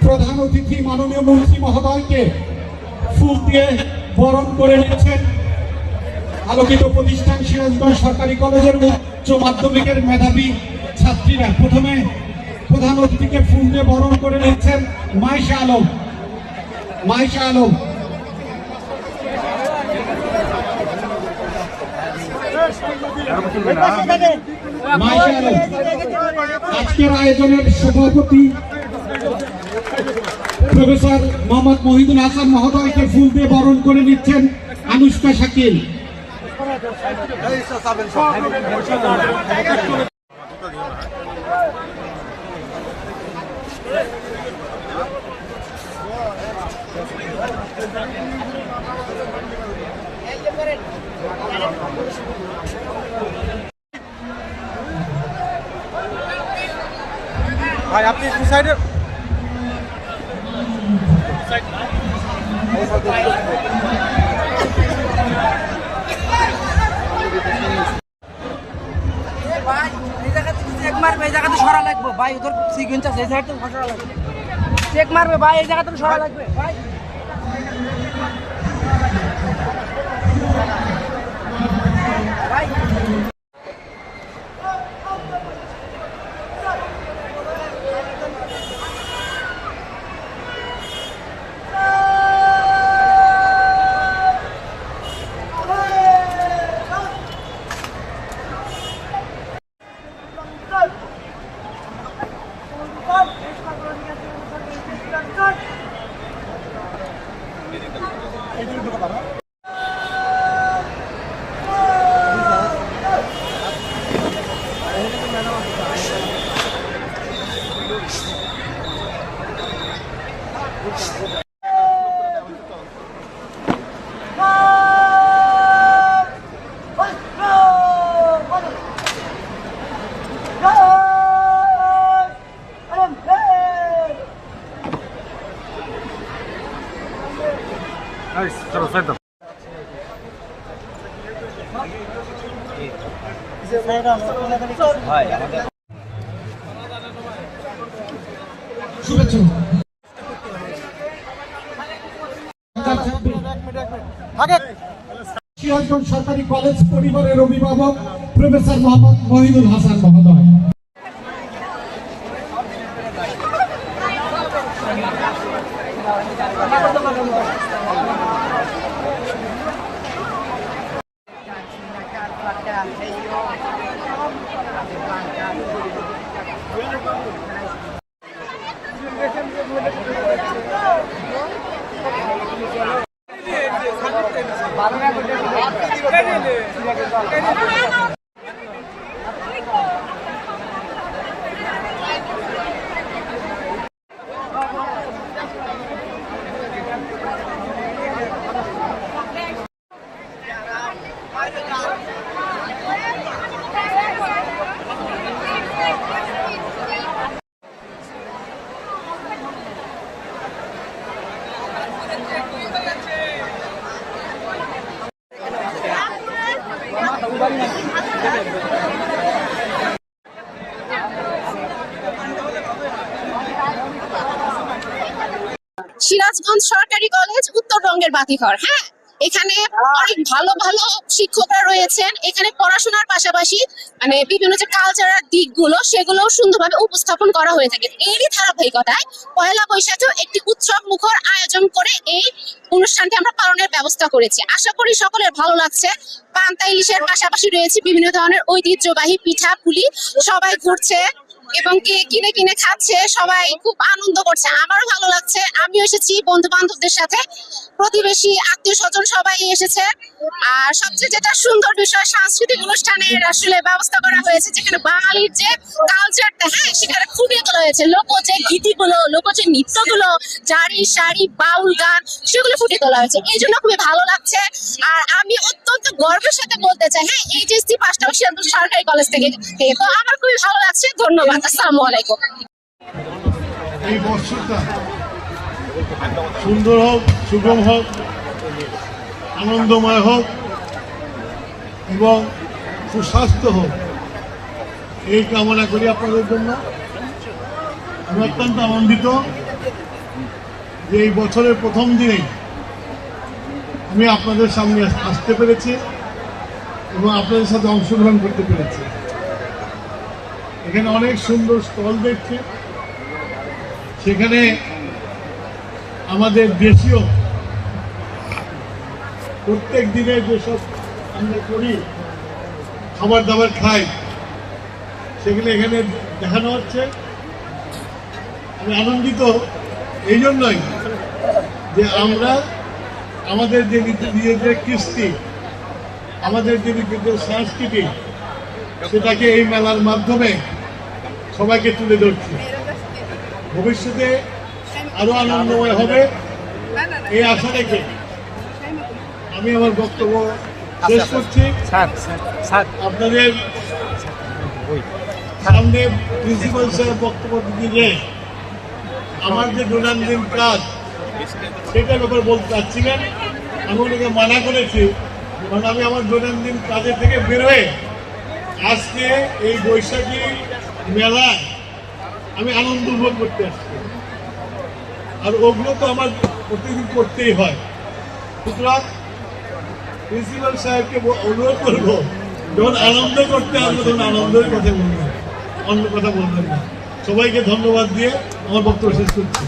প্রধান অতিথি মাননীয় মন্ত্রী মহোদয়কে ফুল দিয়ে বরণ করে নিচ্ছেন আলোকিত প্রতিষ্ঠান সিরাজগঞ্জ সরকারি কলেজের উচ্চ মাধ্যমিকের মেধাবী ছাত্রীরা। প্রথমে প্রধান অতিথিকে ফুল দিয়ে বরণ করে নিচ্ছেন মাইশা আলম। মাইশা আলম আজকের আয়োজনের সভাপতি প্রফেসর মোহাম্মদ মহিদুল হাসান মহোদয়কে ফুল দিয়ে বরণ করে নিচ্ছেন আনুষ্কা শাকিল। ভাই আপনি একটু সাইডে মারবে এই জায়গাতে সরা লাগবে ভাই, উধর সিকোয়েন্স আছে এই সাইডে সরা লাগবে, চেক মারবে ভাই, এই জায়গাতে সরা লাগবে ভাই। ভাই চলো সাইড দাও। শুভেচ্ছা সিরাজগঞ্জ সরকারি কলেজ পরিবারের অভিভাবক প্রফেসর মোহাম্মদ মহিদুল হাসান মহোদয়। সিরাজগঞ্জ সরকারি কলেজ উত্তরবঙ্গের বাতিঘর। হ্যাঁ, এখানে অনেক ভালো ভালো শিক্ষকরা রয়েছেন। এখানে পড়াশোনার পাশাপাশি মানে বিভিন্ন যে কালচারাল দিকগুলো সেগুলো সুন্দরভাবে উপস্থাপন করা হয়ে থাকে। এরই ধারাবাহিকতায় পয়লা বৈশাখেও একটি উৎসব মুখর আয়োজন করে এই অনুষ্ঠানটি আমরা পালনের ব্যবস্থা করেছি। আশা করি সকলের ভালো লাগছে। পান্তা ইলিশের পাশাপাশি রয়েছে বিভিন্ন ধরনের ঐতিহ্যবাহী পিঠা পুলি, সবাই ঘুরছে এবং কিনে কিনে খাচ্ছে, সবাই খুব আনন্দ করছে। আমারও ভালো লাগছে। আমিও এসেছি বন্ধু বান্ধবদের সাথে, প্রতিবেশী আত্মীয় স্বজন সবাই এসেছে। আর সবচেয়ে যেটা সুন্দর বিষয়, সাংস্কৃতিক অনুষ্ঠানের আসলে ব্যবস্থা করা হয়েছে, যেখানে বাঙালির যে কালচারটা সেখানে ফুটিয়ে তোলা হয়েছে। লোক যে গীতিগুলো, লোক যে নৃত্যগুলো, জারি সারি বাউল গান, সেগুলো ফুটিয়ে তোলা হয়েছে। এই জন্য খুবই ভালো লাগছে। আর আমি অত্যন্ত গর্বের সাথে বলতে চাই, এইচএসসি পাসটা সরকারি কলেজ থেকে, তো আমার খুবই ভালো লাগছে। ধন্যবাদ। আসসালামু আলাইকুম। এই বর্ষটা সুন্দর হোক, সুগম হোক, আনন্দময় হোক এবং সুস্বাস্থ্য হোক, এই কামনা করি আপনাদের জন্য। আমি অত্যন্ত আনন্দিত যে এই বছরের প্রথম দিনেই আমি আপনাদের সামনে আসতে পেরেছি এবং আপনাদের সাথে অংশগ্রহণ করতে পেরেছি। এখানে অনেক সুন্দর স্টল দেখছে, সেখানে আমাদের দেশীয় প্রত্যেক দিনে যেসব আমরা করি, খাবার দাবার খাই, সেগুলো এখানে দেখানো হচ্ছে। আমি আনন্দিত এই জন্যই যে আমরা আমাদের যে নিজেদের কৃষ্টি, আমাদের যে নিজেদের সংস্কৃতি, সেটাকে এই মেলার মাধ্যমে সবাইকে তুলে ধরছি। ভবিষ্যতে আরো আনন্দময় হবে এই আশা রেখে আমি আমার বক্তব্য শেষ করছি। আপনাদের সামনে প্রিন্সিপাল সাহেব বক্তব্য দিলে আমার যে দৈনন্দিন কাজ সেটার ব্যাপারে বলতে চাচ্ছি না। আমি ওনাকে মানা করেছি, কারণ আমি আমার দৈনন্দিন কাজের থেকে বেরোয় আজকে এই বৈশাখী মেলায় আমি আনন্দ উপভোগ করতে আসছি, আর ওগুলো তো আমার প্রতিদিন করতেই হয়। সুতরাং প্রিন্সিপাল সাহেবকে অনুরোধ করবো, যখন আনন্দ করতে আসবো তখন আনন্দের কথা বলবেন, অন্য কথা বলবেন না। সবাইকে ধন্যবাদ দিয়ে আমার বক্তব্য শেষ করছি।